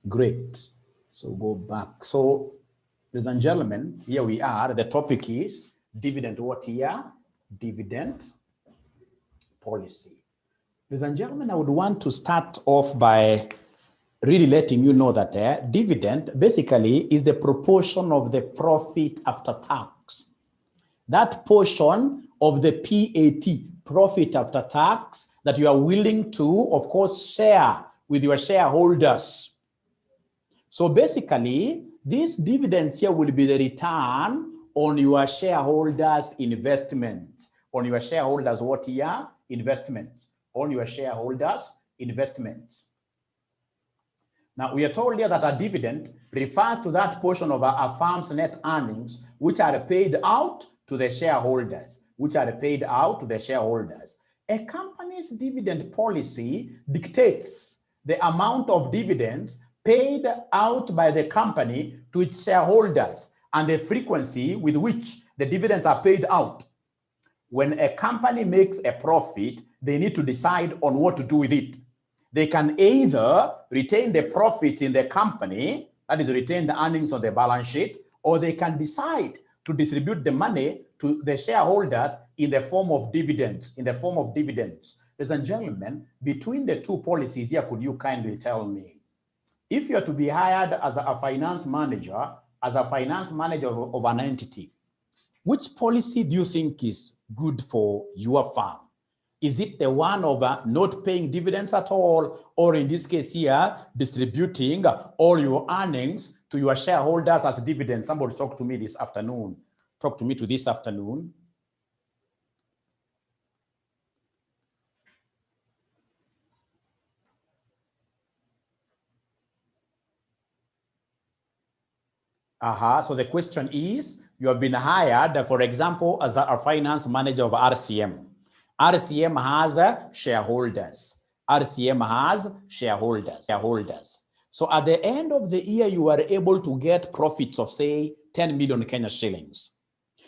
Great. So go back. So, ladies and gentlemen, here we are. The topic is dividend what year? Dividend policy. Ladies and gentlemen, I would want to start off by really letting you know that dividend basically is the proportion of the profit after tax. That portion of the PAT, profit after tax, that you are willing to, of course, share with your shareholders. So basically, these dividends here will be the return on your shareholders' investments. On your shareholders' what year? Investments. On your shareholders' investments. Now, we are told here that a dividend refers to that portion of a firm's net earnings which are paid out to the shareholders, A company's dividend policy dictates the amount of dividends paid out by the company to its shareholders and the frequency with which the dividends are paid out. When a company makes a profit, they need to decide on what to do with it. They can either retain the profit in the company, that is, retain the earnings on the balance sheet, or they can decide to distribute the money to the shareholders in the form of dividends, Ladies and gentlemen, between the two policies here, could you kindly tell me, if you are to be hired as a finance manager, of an entity, which policy do you think is good for your firm? Is it the one of not paying dividends at all, or in this case here, distributing all your earnings to your shareholders as dividends? Somebody talk to me this afternoon. So the question is, you have been hired, for example, as a finance manager of RCM. RCM has shareholders. So at the end of the year, you are able to get profits of, say, 10 million Kenya shillings.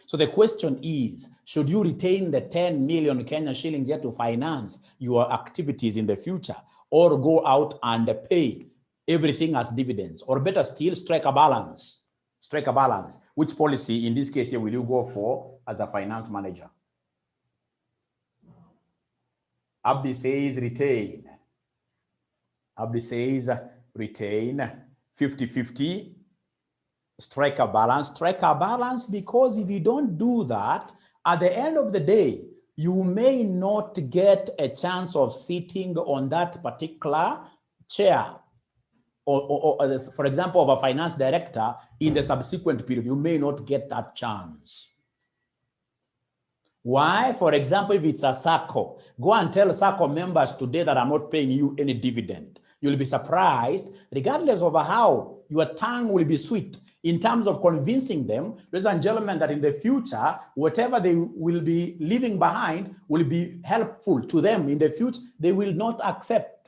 So the question is, should you retain the 10 million Kenya shillings here to finance your activities in the future, or go out and pay everything as dividends, or better still, strike a balance? Which policy, in this case here, will you go for as a finance manager? Abdi says retain. 50-50. Strike a balance, because if you don't do that, at the end of the day, you may not get a chance of sitting on that particular chair, or for example, of a finance director in the subsequent period. You may not get that chance. Why? For example, if it's a SACCO, go and tell SACCO members today that I'm not paying you any dividend. You'll be surprised, regardless of how your tongue will be sweet in terms of convincing them, ladies and gentlemen, that in the future, whatever they will be leaving behind will be helpful to them in the future. They will not accept.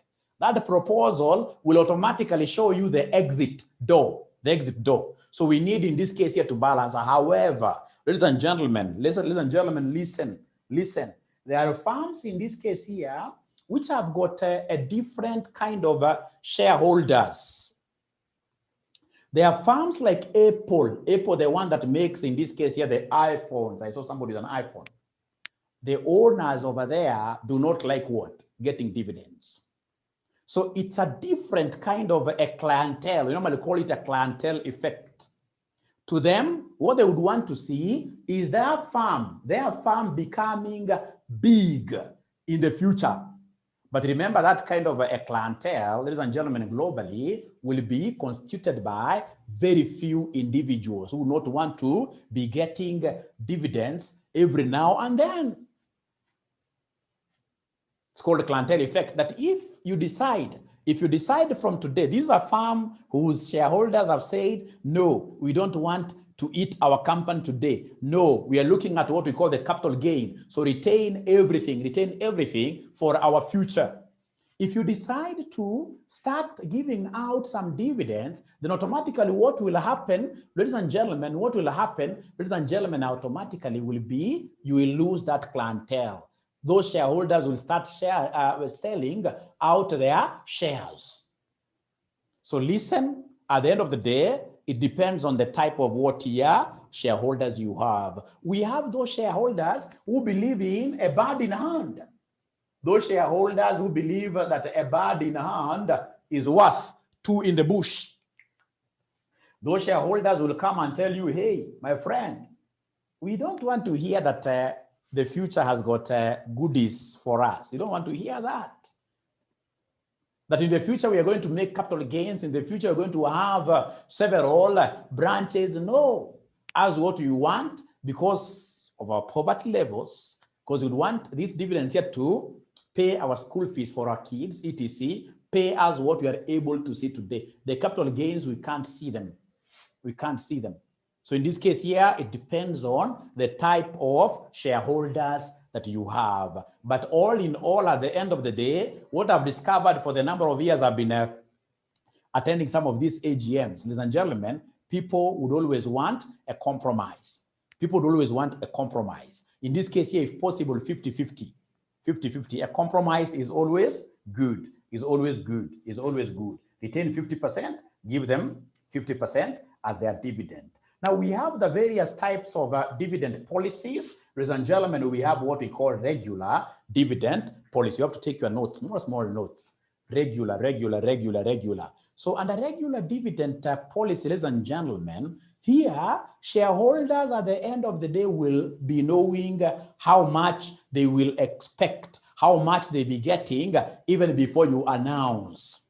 That proposal will automatically show you the exit door. So we need, in this case here, to balance. However, ladies and gentlemen, listen. There are firms in this case here which have got a different kind of shareholders. There are firms like Apple, the one that makes, in this case here, the iPhones. I saw somebody with an iPhone. The owners over there do not like what? Getting dividends. So it's a different kind of a clientele. We normally call it a clientele effect. To them, what they would want to see is their farm becoming big in the future. But remember, that kind of a clientele, ladies and gentlemen, globally, will be constituted by very few individuals who not want to be getting dividends every now and then. It's called the clientele effect, that if you decide from today, these are firms whose shareholders have said, no, we don't want to eat our company today. No, we are looking at what we call the capital gain. So retain everything for our future. If you decide to start giving out some dividends, then automatically what will happen, ladies and gentlemen, automatically will be, you will lose that clientele. Those shareholders will start selling out their shares. So listen, at the end of the day, it depends on the type of what year shareholders you have. We have those shareholders who believe in a bird in hand. Those shareholders who believe that a bird in hand is worth two in the bush. Those shareholders will come and tell you, hey, my friend, we don't want to hear that the future has got goodies for us. We don't want to hear that. That in the future we are going to make capital gains. In the future we're going to have several branches. No, as what we want because of our poverty levels, because we want these dividends here to pay our school fees for our kids, etc., pay us what we are able to see today. The capital gains, we can't see them. We can't see them. So in this case here, it depends on the type of shareholders that you have. But all in all, at the end of the day, what I've discovered for the number of years I've been attending some of these AGMs, ladies and gentlemen, people would always want a compromise. People would always want a compromise. In this case here, if possible, 50-50. 50-50. A compromise is always good, is always good, is always good. Retain 50%, give them 50% as their dividend. Now we have the various types of dividend policies. Ladies and gentlemen, we have what we call regular dividend policy. You have to take your notes, small notes. Regular. So under regular dividend policy, ladies and gentlemen, here shareholders at the end of the day will be knowing how much they will expect, how much they be getting even before you announce.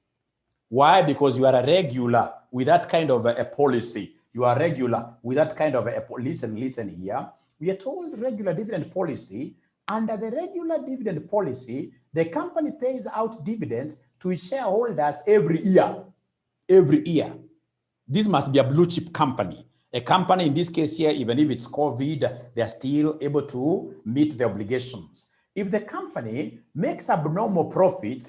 Why? Because you are a regular with that kind of a policy. You are regular with that kind of a listen here. We are told regular dividend policy. Under the regular dividend policy, the company pays out dividends to its shareholders every year. Every year. This must be a blue chip company. A company in this case here, even if it's COVID, they're still able to meet the obligations. If the company makes abnormal profits,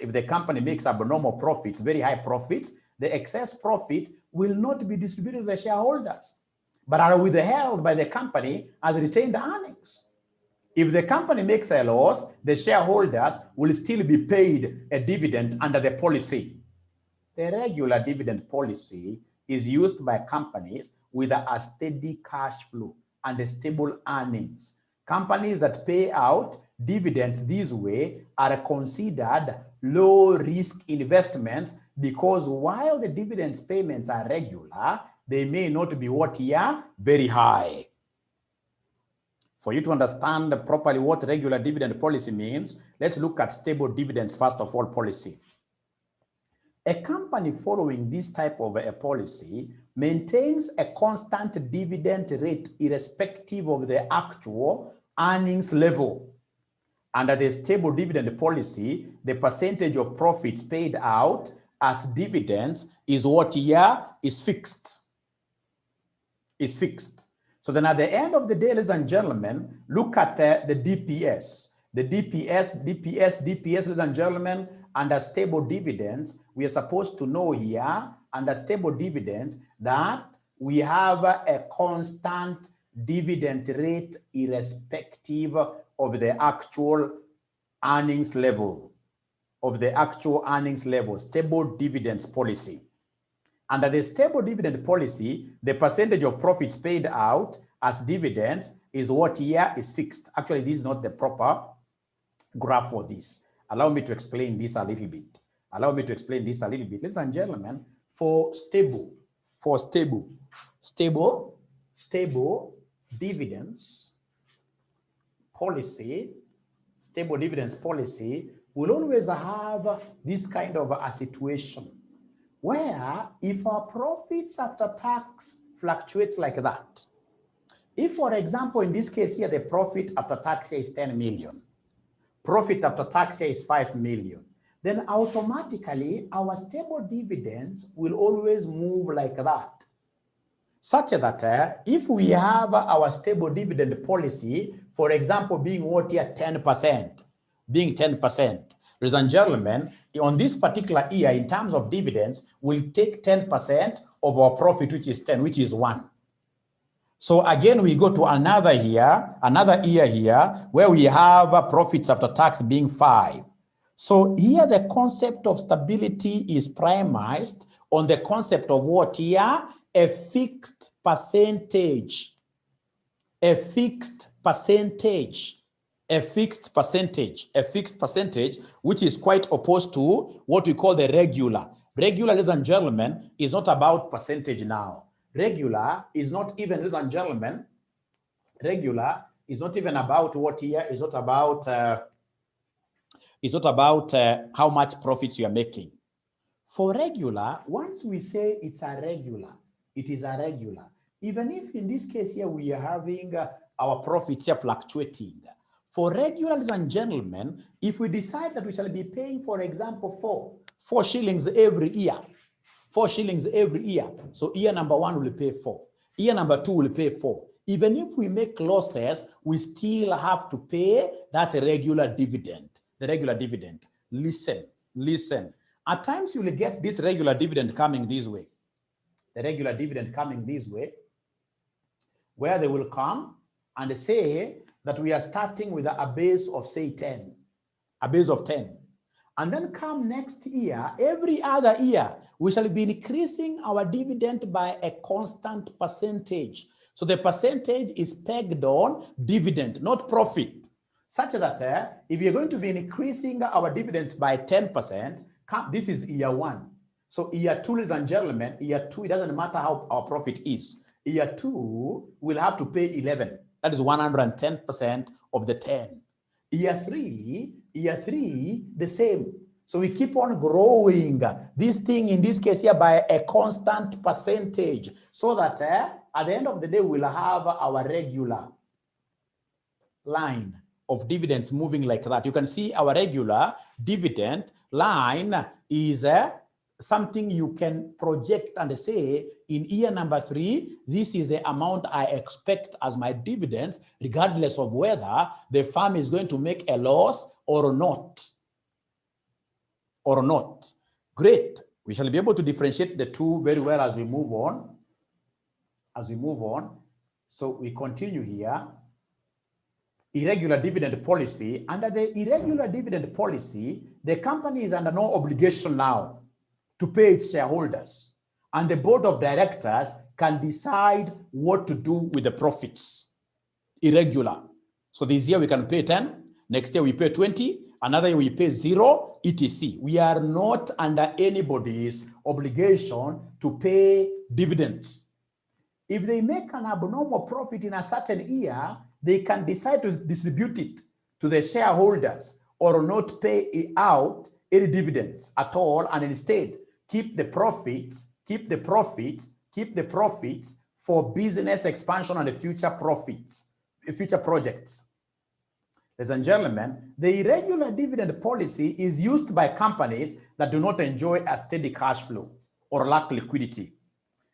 very high profits, the excess profit will not be distributed to the shareholders, but are withheld by the company as retained earnings. If the company makes a loss, the shareholders will still be paid a dividend under the policy. The regular dividend policy is used by companies with a steady cash flow and a stable earnings. Companies that pay out dividends this way are considered low-risk investments because while the dividends payments are regular, they may not be what year very high. For you to understand properly what regular dividend policy means, let's look at stable dividends first of all policy. A company following this type of a policy maintains a constant dividend rate irrespective of the actual earnings level. Under the stable dividend policy, the percentage of profits paid out as dividends is what year is fixed. Is fixed. So then at the end of the day, ladies and gentlemen, look at the DPS. The DPS, ladies and gentlemen, under stable dividends, we are supposed to know here, under stable dividends, that we have a constant dividend rate irrespective of the actual earnings level. Stable dividends policy. Under the stable dividend policy, the percentage of profits paid out as dividends is what year is fixed. Actually, this is not the proper graph for this. Allow me to explain this a little bit. Ladies and gentlemen, for stable dividends policy, stable dividends policy will always have this kind of a situation where if our profits after tax fluctuates like that, if for example in this case here the profit after tax is 10 million, profit after tax is 5 million, then automatically our stable dividends will always move like that. Such that if we have our stable dividend policy, for example, being what here 10%, ladies and gentlemen, on this particular year, in terms of dividends, we'll take 10% of our profit, which is 10, which is 1. So again, we go to another year here, where we have profits after tax being 5. So here the concept of stability is premised on the concept of what here? A fixed percentage. A fixed percentage. A fixed percentage. A fixed percentage, which is quite opposed to what we call the regular. Regular, ladies and gentlemen, is not about percentage now. Regular is not even, ladies and gentlemen, regular is not even about what here, it's not about how much profits you are making. For regular, once we say it's a regular, it is a regular. Even if in this case here we are having our profits here fluctuating. For regular, ladies and gentlemen, if we decide that we shall be paying, for example, 4 shillings every year, 4 shillings every year. So year number 1 will pay 4. Year number 2 will pay 4. Even if we make losses, we still have to pay that regular dividend, the regular dividend. Listen. At times you will get this regular dividend coming this way. The regular dividend coming this way, where they will come and say that we are starting with a base of, say, 10, a base of 10. And then come next year, every other year, we shall be increasing our dividend by a constant percentage. So the percentage is pegged on dividend, not profit, such that if you're going to be increasing our dividends by 10%, this is year 1. So year 2, ladies and gentlemen, year 2, it doesn't matter how our profit is. Year 2, we'll have to pay 11. That is 110% of the 10. Year 3, the same. So we keep on growing this thing, in this case here, by a constant percentage, so that at the end of the day, we'll have our regular line of dividends moving like that. You can see our regular dividend line is something you can project and say, in year number 3, this is the amount I expect as my dividends, regardless of whether the firm is going to make a loss or not. Great. We shall be able to differentiate the two very well as we move on. So we continue here. Irregular dividend policy. Under the irregular dividend policy, the company is under no obligation now to pay its shareholders, and the board of directors can decide what to do with the profits. Irregular. So this year we can pay 10, next year we pay 20, another year we pay 0, etc. We are not under anybody's obligation to pay dividends. If they make an abnormal profit in a certain year, they can decide to distribute it to the shareholders or not pay out any dividends at all, and instead keep the profits for business expansion and future profits, future projects. Ladies and gentlemen, the irregular dividend policy is used by companies that do not enjoy a steady cash flow or lack liquidity.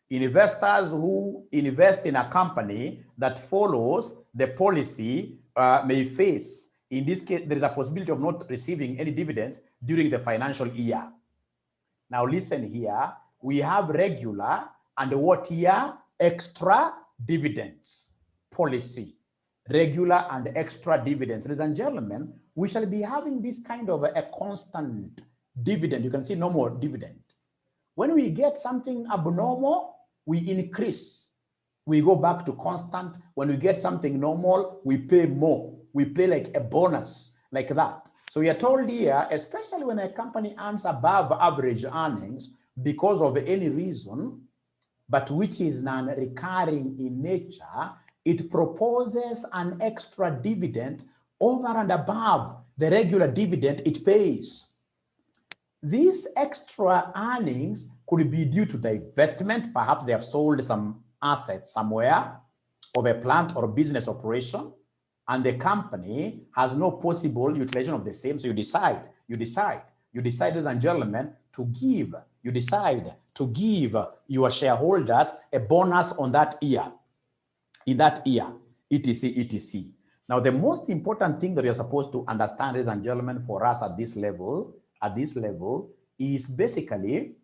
Investors who invest in a company that follows the policy may face, in this case, there is a possibility of not receiving any dividends during the financial year. Now listen here, we have regular and what here? Extra dividends policy. Regular and extra dividends. Ladies and gentlemen, we shall be having this kind of a constant dividend. You can see no more dividend. When we get something abnormal, we increase. We go back to constant. When we get something normal, we pay more. We pay like a bonus, like that. So we are told here, especially when a company earns above average earnings because of any reason, but which is non-recurring in nature, it proposes an extra dividend over and above the regular dividend it pays. These extra earnings could be due to divestment. Perhaps they have sold some assets somewhere of a plant or business operation, and the company has no possible utilization of the same. So you decide, ladies and gentlemen, to give your shareholders a bonus on that year, in that year, etc. Now, the most important thing that you're supposed to understand, ladies and gentlemen, for us at this level, is basically,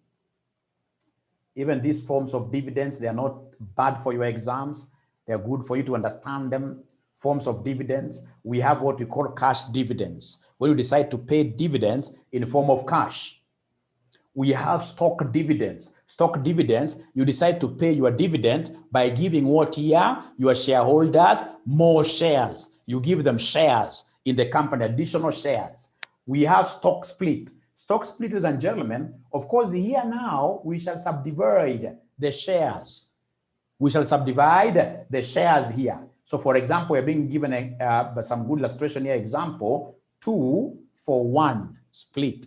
even these forms of dividends, they are not bad for your exams. They're good for you to understand them. Forms of dividends, we have what we call cash dividends, where you decide to pay dividends in the form of cash. We have stock dividends. Stock dividends, you decide to pay your dividend by giving what here? Your shareholders more shares. You give them shares in the company, additional shares. We have stock split. Stock split, ladies and gentlemen, of course, here now we shall subdivide the shares. We shall subdivide the shares here. So for example, we're being given some good illustration here. Example, 2-for-1 split.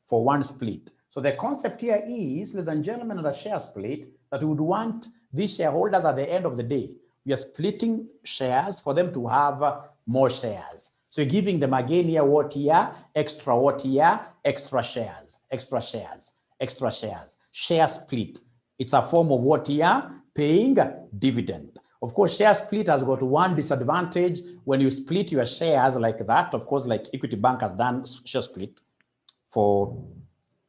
For one split. So the concept here is, ladies and gentlemen, of the share split, that we would want these shareholders at the end of the day. We are splitting shares for them to have more shares. So you're giving them again here what here? Extra what here? Extra shares, extra shares, extra shares. Share split. It's a form of what here? Paying dividend. Of course, share split has got one disadvantage. When you split your shares like that, of course, like Equity Bank has done share split for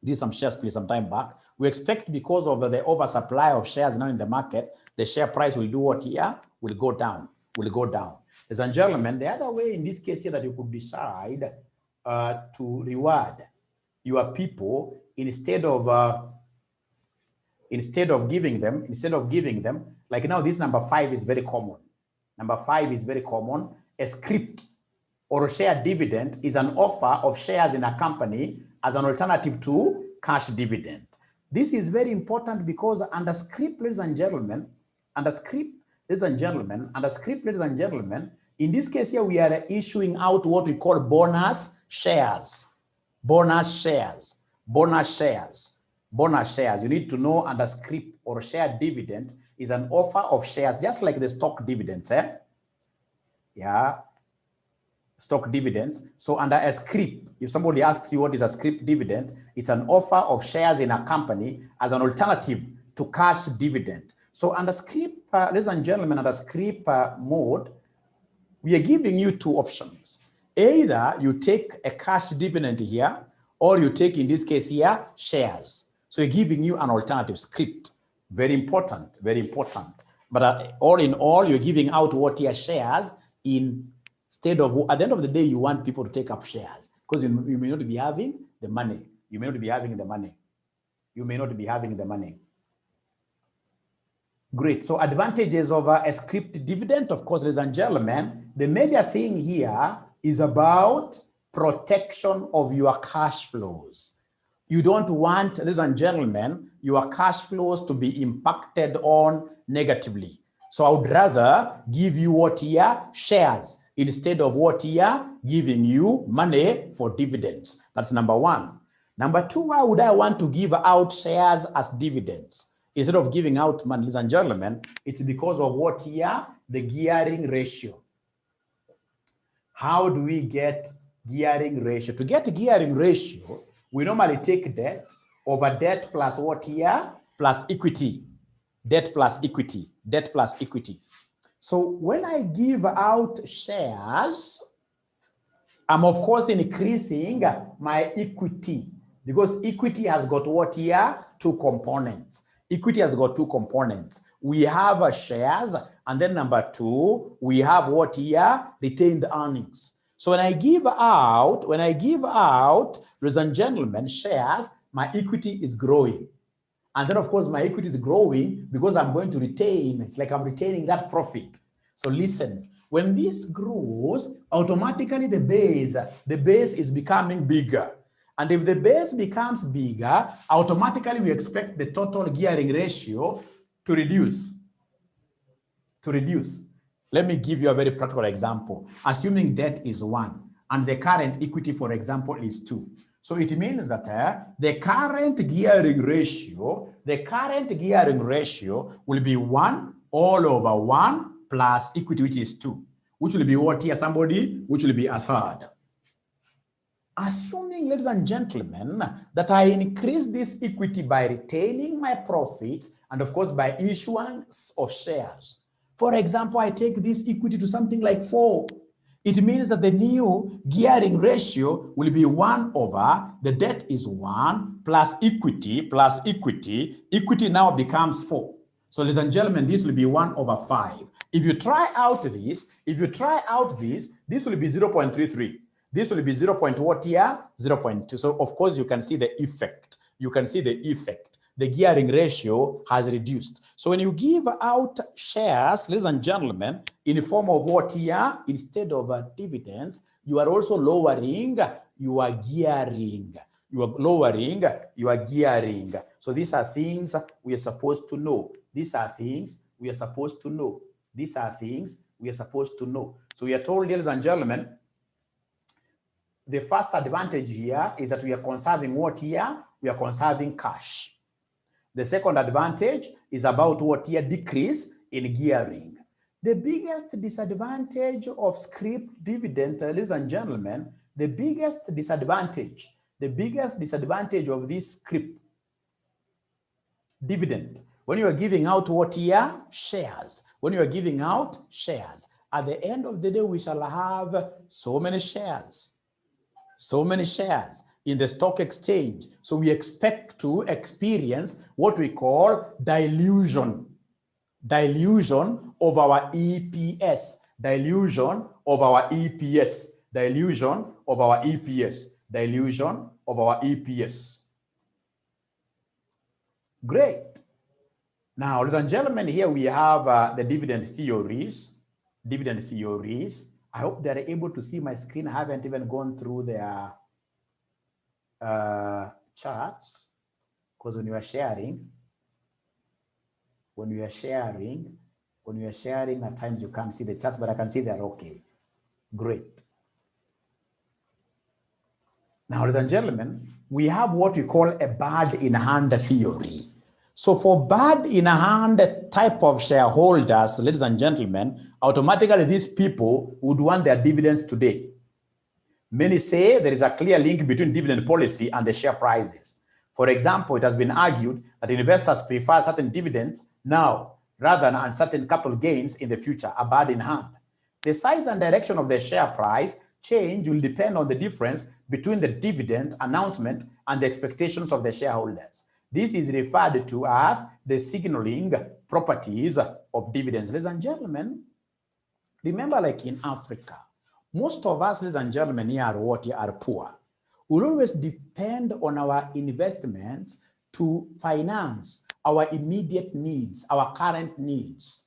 this some share split some time back. We expect because of the oversupply of shares now in the market, the share price will do what here? Will go down, will go down. Ladies and gentlemen, the other way in this case here that you could decide to reward your people instead of giving them, like now this number 5 is very common. Number 5 is very common. A scrip or a share dividend is an offer of shares in a company as an alternative to cash dividend. This is very important because under scrip, ladies and gentlemen, in this case here, we are issuing out what we call bonus shares. Bonus shares. Bonus shares. Bonus shares. You need to know under scrip or share dividend is an offer of shares, just like the stock dividends. Yeah. Stock dividends. So under a scrip, if somebody asks you what is a scrip dividend, it's an offer of shares in a company as an alternative to cash dividend. So under scrip, ladies and gentlemen, under scrip mode, we are giving you two options. Either you take a cash dividend here, or you take, in this case here, shares. So we're giving you an alternative script. Very important, very important. But all in all, you're giving out what here? Shares instead of, at the end of the day, you want people to take up shares because you may not be having the money. You may not be having the money. You may not be having the money. Great. So advantages of a scrip dividend, of course, ladies and gentlemen, the major thing here is about protection of your cash flows. You don't want, ladies and gentlemen, your cash flows to be impacted on negatively. So I would rather give you what here? Shares instead of what here? Giving you money for dividends. That's number one. Number two, why would I want to give out shares as dividends instead of giving out money, ladies and gentlemen? It's because of what here? The gearing ratio. How do we get gearing ratio? To get gearing ratio, we normally take debt over debt plus what here? Plus equity. Debt plus equity. Debt plus equity. So when I give out shares, I'm of course increasing my equity because equity has got what here? Two components. Equity has got two components. We have shares, and then number two, we have what here? Retained earnings. So when I give out, ladies and gentlemen, shares, my equity is growing. And then of course my equity is growing because I'm going to retain, it's like I'm retaining that profit. So listen, when this grows, automatically the base is becoming bigger. And if the base becomes bigger, automatically we expect the total gearing ratio to reduce. Let me give you a very practical example. Assuming debt is 1 and the current equity, for example, is 2. So it means that the current gearing ratio will be 1 all over 1 plus equity, which is 2, which will be what here, somebody? Which will be a third. Assuming, ladies and gentlemen, that I increase this equity by retaining my profits and of course by issuance of shares. For example, I take this equity to something like 4. It means that the new gearing ratio will be 1 over, the debt is 1 plus equity. Equity now becomes 4. So ladies and gentlemen, this will be 1 over 5. If you try out this, this will be 0.33. This will be 0.2. So of course you can see the effect. you can see the effect. The gearing ratio has reduced. So when you give out shares, ladies and gentlemen, in the form of what here, instead of dividends, you are also lowering your gearing. You are lowering your gearing. So these are things we are supposed to know. These are things we are supposed to know. These are things we are supposed to know. So we are told, ladies and gentlemen, the first advantage here is that we are conserving what here? We are conserving cash. The second advantage is about what here? Decrease in gearing. The biggest disadvantage of scrip dividend, ladies and gentlemen, the biggest disadvantage of this scrip dividend, when you are giving out what here? Shares. When you are giving out shares, at the end of the day, we shall have so many shares in the stock exchange. So we expect to experience what we call dilution of our EPS, dilution of our EPS. Great. Now, ladies and gentlemen, here we have the dividend theories. I hope they're able to see my screen. I haven't even gone through their charts, because when you are sharing, at times you can't see the charts, but I can see they're okay. Great. Now, ladies and gentlemen, we have what we call a bird in hand theory. So for bird in hand type of shareholders, ladies and gentlemen, automatically these people would want their dividends today. Many say there is a clear link between dividend policy and the share prices. For example, it has been argued that investors prefer certain dividends now rather than certain capital gains in the future, a bird in hand. The size and direction of the share price change will depend on the difference between the dividend announcement and the expectations of the shareholders. This is referred to as the signaling properties of dividends. Ladies and gentlemen, remember, like in Africa, most of us, ladies and gentlemen, here are poor. We'll always depend on our investments to finance our immediate needs, our current needs.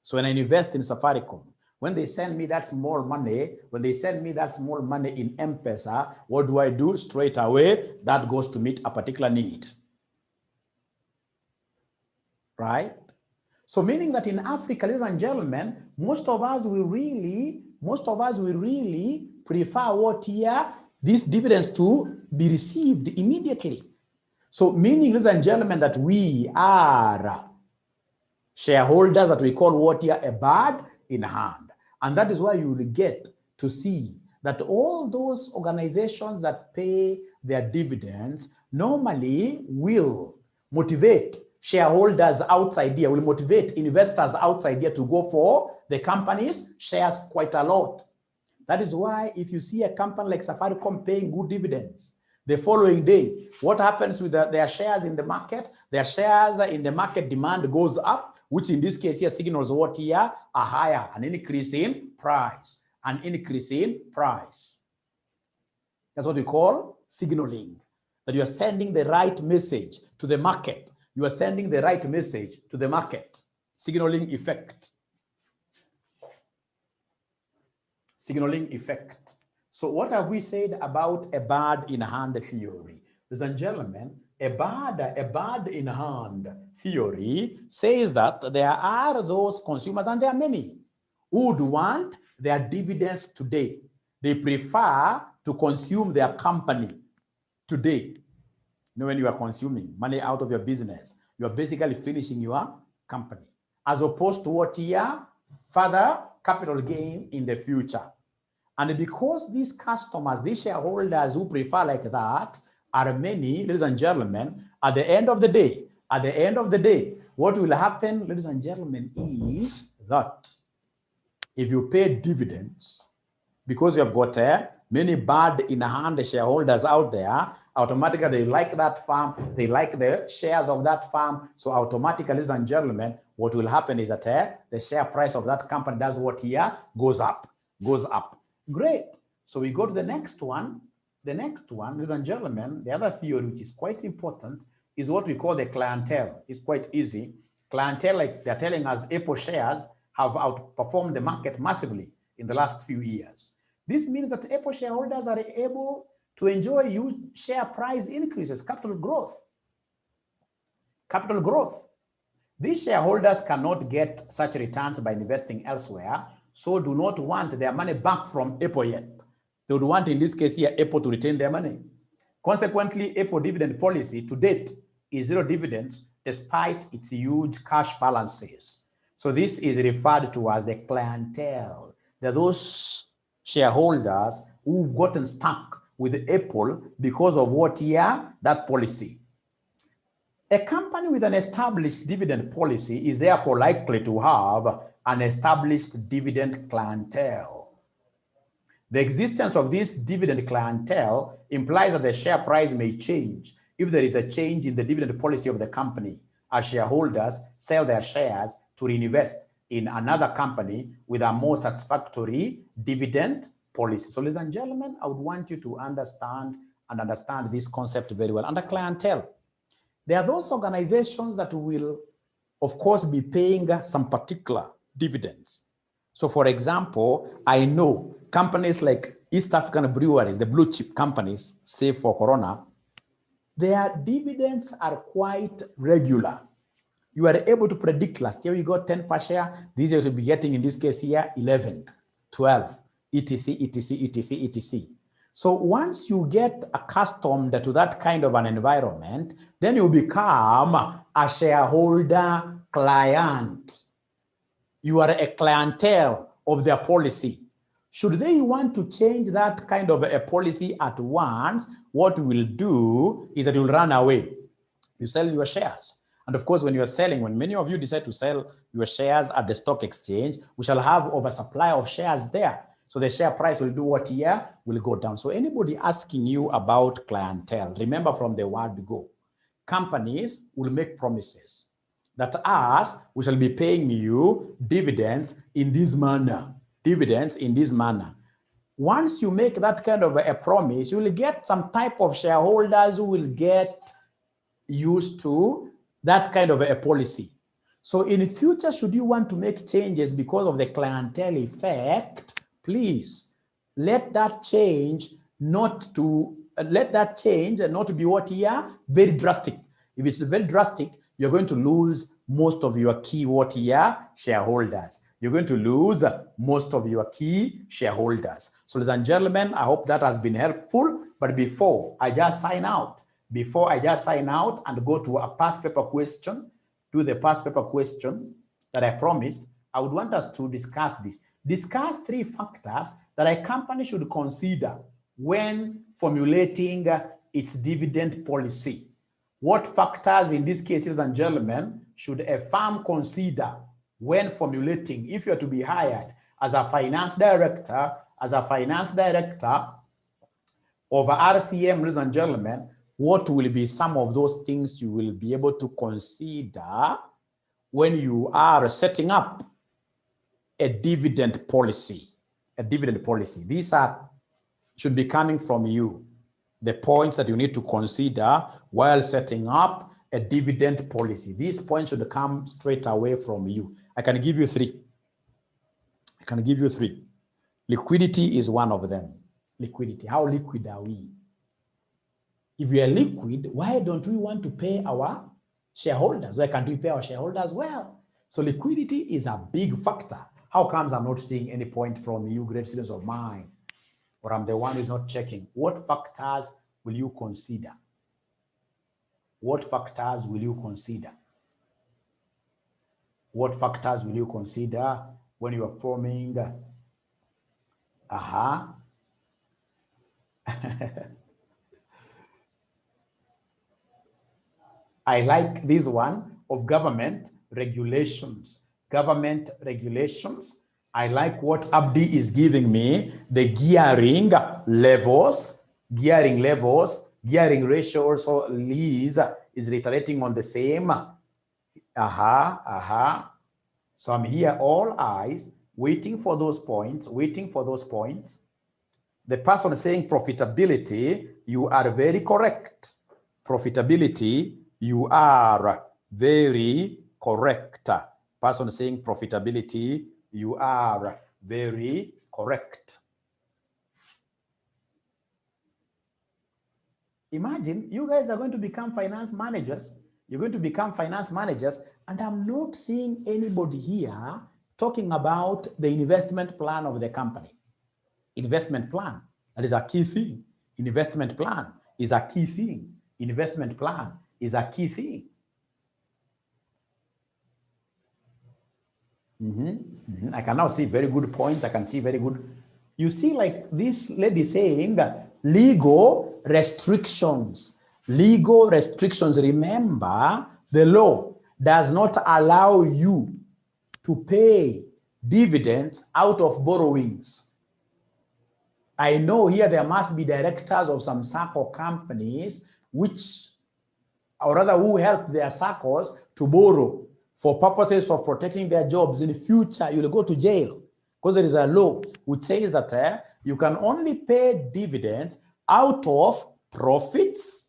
So when I invest in Safaricom, when they send me that small money, in M-Pesa, what do? Straight away, that goes to meet a particular need. Right? So meaning that in Africa, ladies and gentlemen, most of us will really prefer what here? These dividends to be received immediately. So meaning, ladies and gentlemen, that we are shareholders that we call what here? A bird in hand. And that is why you will get to see that all those organizations that pay their dividends normally will motivate shareholders outside here, will motivate investors outside here to go for the company's shares quite a lot. That is why if you see a company like Safaricom paying good dividends, the following day, what happens with their shares in the market? Their shares in the market demand goes up, which in this case here signals what here? A higher, an increase in price, That's what we call signaling, that you are sending the right message to the market. Signaling effect. So what have we said about a bird in hand theory? Ladies and gentlemen, a bird in hand theory says that there are those consumers, and there are many, who would want their dividends today. They prefer to consume their company today. You know, when you are consuming money out of your business, you are basically finishing your company, as opposed to what here? Further capital gain in the future. And because these customers, these shareholders who prefer like that are many, ladies and gentlemen, at the end of the day, what will happen, ladies and gentlemen, is that if you pay dividends, because you have got many bird in hand shareholders out there, automatically they like that farm, they like the shares of that farm. So automatically, ladies and gentlemen, what will happen is that the share price of that company does what here? Goes up. Great. So we go to the next one. The next one, ladies and gentlemen, the other theory which is quite important is what we call the clientele. It's quite easy. Clientele, like they're telling us, Apple shares have outperformed the market massively in the last few years. This means that Apple shareholders are able to enjoy huge share price increases, capital growth. Capital growth. These shareholders cannot get such returns by investing elsewhere, so do not want their money back from Apple yet. They would want, in this case here, Apple to retain their money. Consequently, Apple dividend policy to date is zero dividends despite its huge cash balances. So this is referred to as the clientele. They're those shareholders who've gotten stuck with Apple because of what year? That policy. A company with an established dividend policy is therefore likely to have an established dividend clientele. The existence of this dividend clientele implies that the share price may change if there is a change in the dividend policy of the company, as shareholders sell their shares to reinvest in another company with a more satisfactory dividend policy. So, ladies and gentlemen, I would want you to understand this concept very well. Under clientele, there are those organizations that will, of course, be paying some particular dividends. So, for example, I know companies like East African breweries, the blue chip companies, save for Corona, their dividends are quite regular. You are able to predict. Last year you got 10 per share. This year you'll be getting, in this case here, 11, 12, etc., etc., etc., etc. So once you get accustomed to that kind of an environment, then you become a shareholder client. You are a clientele of their policy. Should they want to change that kind of a policy at once, what we'll do is that you'll run away. You sell your shares. And of course, when you're selling, when many of you decide to sell your shares at the stock exchange, we shall have oversupply of shares there. So the share price will do what here? Will go down. So anybody asking you about clientele, remember from the word go. Companies will make promises that us, we shall be paying you dividends in this manner. Dividends in this manner. Once you make that kind of a promise, you will get some type of shareholders who will get used to that kind of a policy. So in the future, should you want to make changes because of the clientele effect, please let that change not be what here? Very drastic. If it's very drastic, you're going to lose most of your key what here? Shareholders. You're going to lose most of your key shareholders. So, ladies and gentlemen, I hope that has been helpful. But before I just sign out and go to a past paper question, do the past paper question that I promised, I would want us to discuss this. Discuss 3 factors that a company should consider when formulating its dividend policy. What factors, in this case, ladies and gentlemen, should a firm consider when formulating, if you're to be hired as a finance director of RCM, ladies and gentlemen, what will be some of those things you will be able to consider when you are setting up a dividend policy? A dividend policy. These should be coming from you. The points that you need to consider while setting up a dividend policy. These points should come straight away from you. I can give you 3. Liquidity is one of them. Liquidity. How liquid are we? If we are liquid, why don't we want to pay our shareholders? Why can't we pay our shareholders well? So liquidity is a big factor. How comes I'm not seeing any point from you, great students of mine? Or I'm the one who's not checking. What factors will you consider? What factors will you consider? What factors will you consider when you are forming? I like this one of government regulations. Government regulations. I like what Abdi is giving me, the gearing levels, gearing ratio also. Liz is reiterating on the same. So I'm here, all eyes, waiting for those points, The person saying profitability, you are very correct. Profitability, you are very correct. Person saying profitability, you are very correct. Imagine you guys are going to become finance managers. You're going to become finance managers, and I'm not seeing anybody here talking about the investment plan of the company. Investment plan, that is a key thing. Investment plan is a key thing. Investment plan is a key thing. I can now see very good points. I can see very good. You see, like this lady saying that legal restrictions. Legal restrictions. Remember, the law does not allow you to pay dividends out of borrowings. I know here there must be directors of some SACCO companies which, or rather who help their SACCOs to borrow for purposes of protecting their jobs. In the future, you'll go to jail because there is a law which says that you can only pay dividends out of profits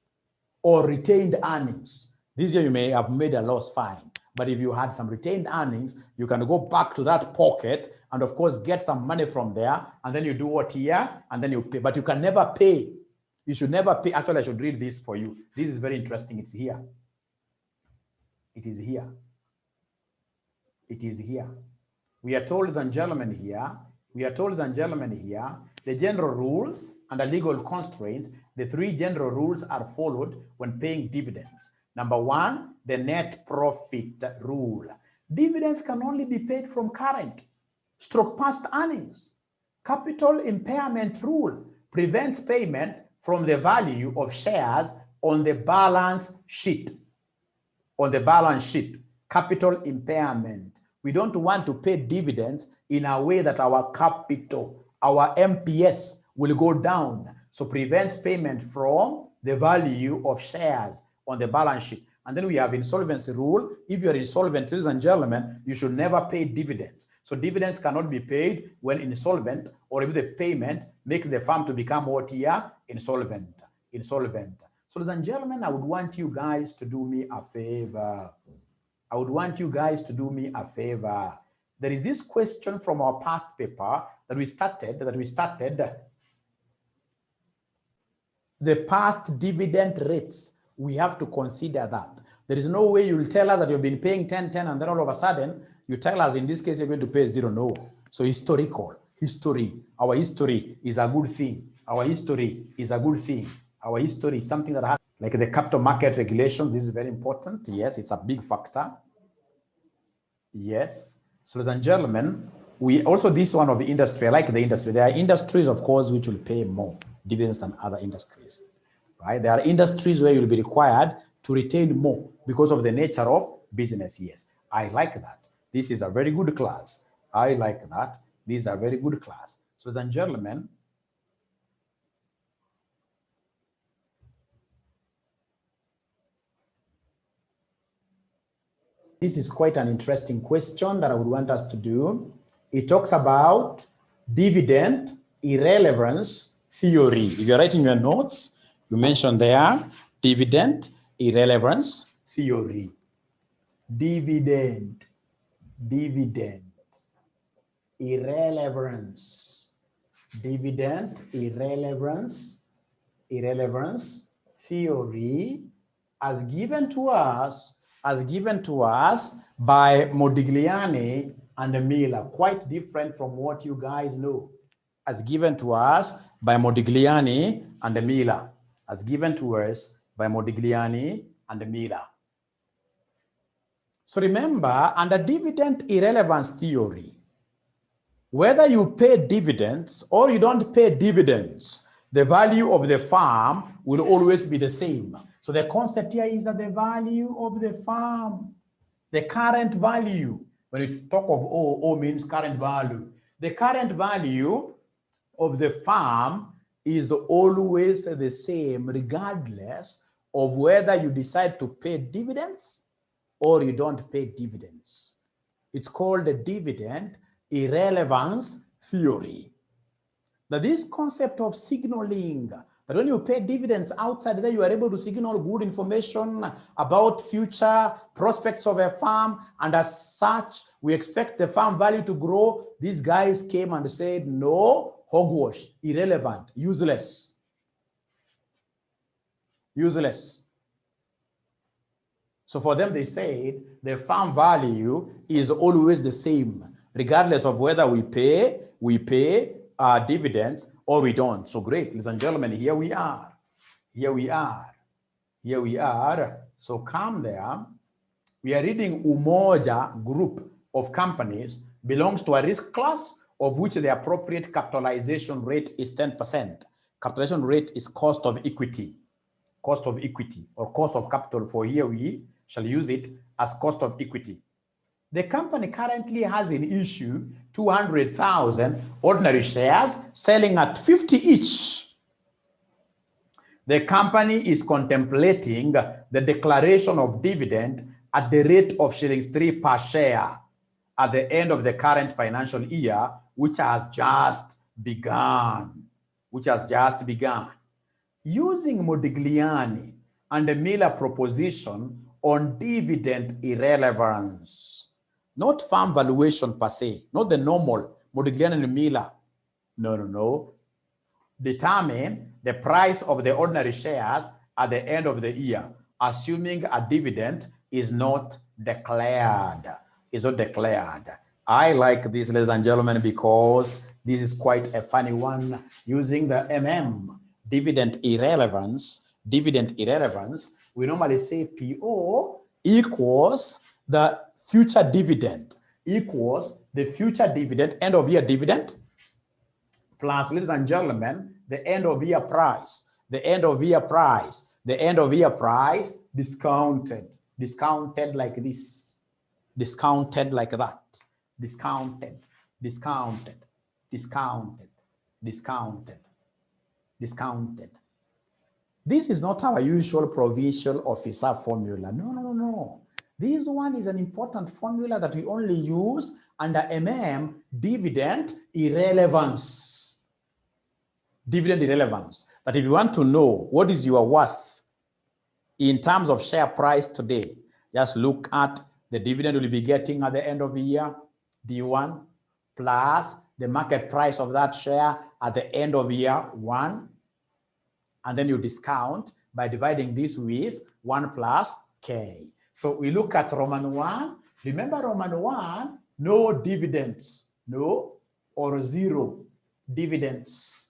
or retained earnings. This year you may have made a loss, fine. But if you had some retained earnings, you can go back to that pocket and of course get some money from there, and then you do what here, and then you pay. But you can never pay. You should never pay. Actually, I should read this for you. This is very interesting. It's here. It is here. It is here. We are told, ladies and gentlemen, here, the general rules and the legal constraints, the three general rules are followed when paying dividends. Number one, the net profit rule. Dividends can only be paid from current / past earnings. Capital impairment rule prevents payment from the value of shares on the balance sheet. On the balance sheet, capital impairment. We don't want to pay dividends in a way that our capital, our MPS will go down. So prevents payment from the value of shares on the balance sheet. And then we have insolvency rule. If you're insolvent, ladies and gentlemen, you should never pay dividends. So dividends cannot be paid when insolvent, or if the payment makes the firm to become what here? Insolvent. Insolvent. So ladies and gentlemen, I would want you guys to do me a favor. I would want you guys to do me a favor. There is this question from our past paper that we started. The past dividend rates, we have to consider that. There is no way you'll tell us that you've been paying 10, and then all of a sudden, you tell us in this case you're going to pay 0, no. So historical, history, our history is a good thing. Our history is a good thing. Our history is something that has, like the capital market regulations, this is very important. Yes, it's a big factor. Yes. So ladies and gentlemen, we also, this one of the industry, I like the industry. There are industries, of course, which will pay more dividends than other industries, right? There are industries where you'll be required to retain more because of the nature of business. Yes, I like that. This is a very good class. I like that. This is a very good class. So ladies and gentlemen, this is quite an interesting question that I would want us to do. It talks about dividend irrelevance theory. If you're writing your notes, you mentioned there dividend irrelevance theory. Dividend irrelevance. Dividend irrelevance theory as given to us by Modigliani and Miller, quite different from what you guys know. As given to us by Modigliani and Miller. As given to us by Modigliani and Miller. So remember, under dividend irrelevance theory, whether you pay dividends or you don't pay dividends, the value of the firm will always be the same. So the concept here is that the value of the firm, the current value, when you talk of O means current value. The current value of the firm is always the same regardless of whether you decide to pay dividends or you don't pay dividends. It's called the dividend irrelevance theory. That this concept of signaling, that when you pay dividends outside there, you are able to signal good information about future prospects of a farm, and as such, we expect the farm value to grow. These guys came and said, no, hogwash, irrelevant, useless. Useless. So for them, they said the farm value is always the same, regardless of whether we pay dividends or we don't. So great, ladies and gentlemen, here we are. Here we are. Here we are. So come there. We are reading Umoja group of companies belongs to a risk class of which the appropriate capitalization rate is 10%. Capitalization rate is cost of equity. Cost of equity or cost of capital. For here we shall use it as cost of equity. The company currently has in issue 200,000 ordinary shares selling at 50 each. The company is contemplating the declaration of dividend at the rate of shillings 3 per share at the end of the current financial year, which has just begun. Using Modigliani and the Miller proposition on dividend irrelevance, not farm valuation per se, not the normal Modigliani and Miller. No. Determine the price of the ordinary shares at the end of the year, assuming a dividend is not declared. I like this, ladies and gentlemen, because this is quite a funny one. Using the dividend irrelevance, we normally say PO equals the future dividend, end of year dividend, plus, ladies and gentlemen, the end of year price, discounted like this, discounted like that, discounted. This is not our usual provincial officer formula. No. This one is an important formula that we only use under dividend irrelevance. That if you want to know what is your worth in terms of share price today, just look at the dividend you'll be getting at the end of the year, D1, plus the market price of that share at the end of year 1. And then you discount by dividing this with 1 plus K. So we look at Roman 1. Remember Roman 1, no dividends, no or zero dividends,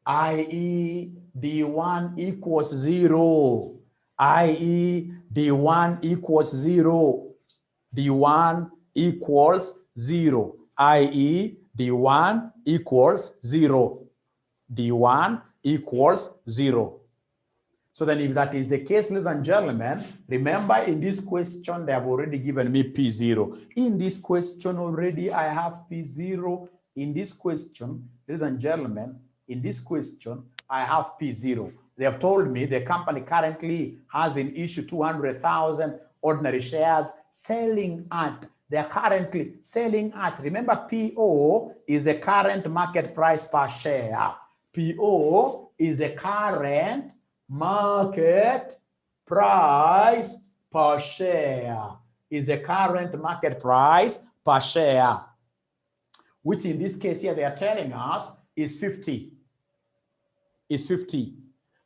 i.e. D1 equals 0, i.e. D1 equals 0, D1 equals 0, i.e. D1 equals 0, D1 equals 0. So then if that is the case, ladies and gentlemen, remember in this question, they have already given me P0. In this question already, I have P0. In this question, ladies and gentlemen, in this question, I have P0. They have told me the company currently has in issue 200,000 ordinary shares selling at, they are currently selling at, remember PO is the current market price per share. PO is the current market price per share. Is the current market price per share, which in this case here they are telling us is 50.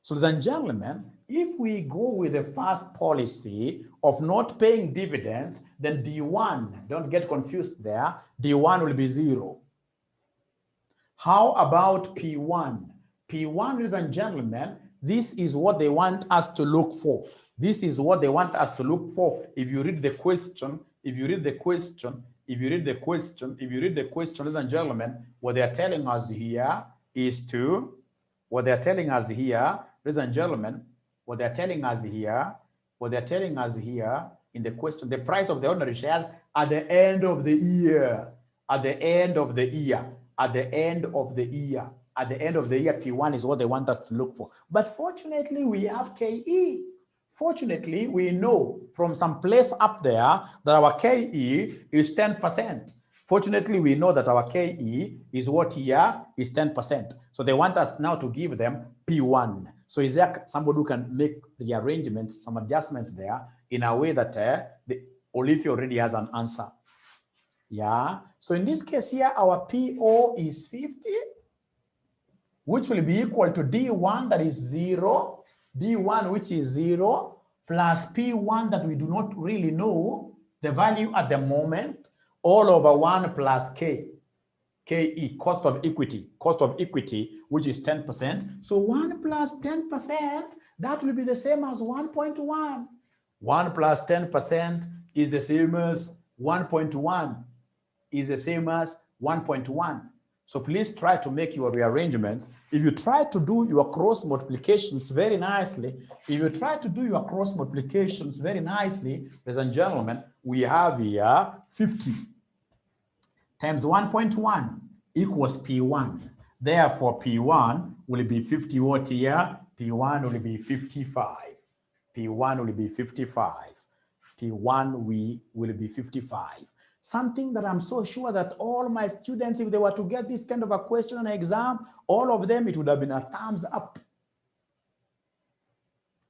So ladies and gentlemen, if we go with the first policy of not paying dividends, then D1, don't get confused there, D1 will be 0. How about P1? P1, ladies and gentlemen, this is what they want us to look for. If you read the question, ladies and gentlemen, what they are telling us here is to, ladies and gentlemen, what they're telling us here in the question, the price of the ordinary shares at the end of the year, P1 is what they want us to look for. But fortunately, we have KE. Fortunately, we know from some place up there that our KE is 10%. Fortunately, we know that our KE is what here is 10%. So they want us now to give them P1. So is there somebody who can make the arrangements, some adjustments there in a way that Olivia already has an answer? Yeah. So in this case here, our PO is 50, which will be equal to D1, that is 0, D1, which is 0, plus P1 that we do not really know the value at the moment, all over 1 plus K. KE, cost of equity, which is 10%. So 1 plus 10%, that will be the same as 1.1. 1 plus 10% is the same as 1.1, is the same as 1.1. So please try to make your rearrangements. If you try to do your cross multiplications very nicely, ladies and gentlemen, we have here 50 times 1.1 equals P1. Therefore, P1 will be 50 what here? P1 will be 55. P1 will be 55. P1 will be 55. Something that I'm so sure that all my students, if they were to get this kind of a question on an exam, all of them, it would have been a thumbs up.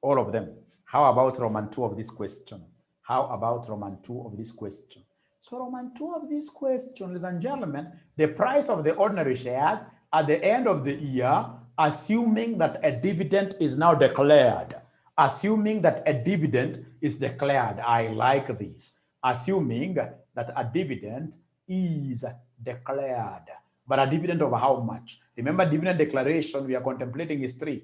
All of them. How about Roman 2 of this question? How about Roman 2 of this question? So Roman 2 of this question, ladies and gentlemen, the price of the ordinary shares at the end of the year, assuming that a dividend is now declared. Assuming that a dividend is declared. I like this. Assuming that a dividend is declared. But a dividend of how much? Remember, dividend declaration we are contemplating is 3.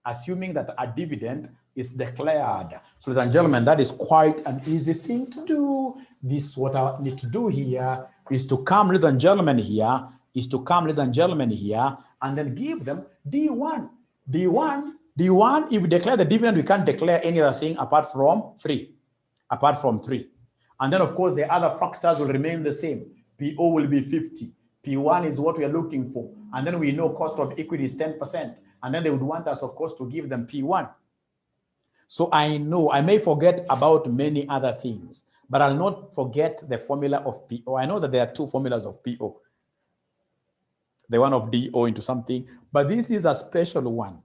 Assuming that a dividend is declared. So, ladies and gentlemen, that is quite an easy thing to do. This, what I need to do here is to come, ladies and gentlemen, here, and then give them D1. D1, if we declare the dividend, we can't declare any other thing apart from 3. And then, of course, the other factors will remain the same. PO will be 50. P1 is what we are looking for. And then we know cost of equity is 10%. And then they would want us, of course, to give them P1. So I know I may forget about many other things, but I'll not forget the formula of PO. I know that there are 2 formulas of PO. The one of DO into something, but this is a special one.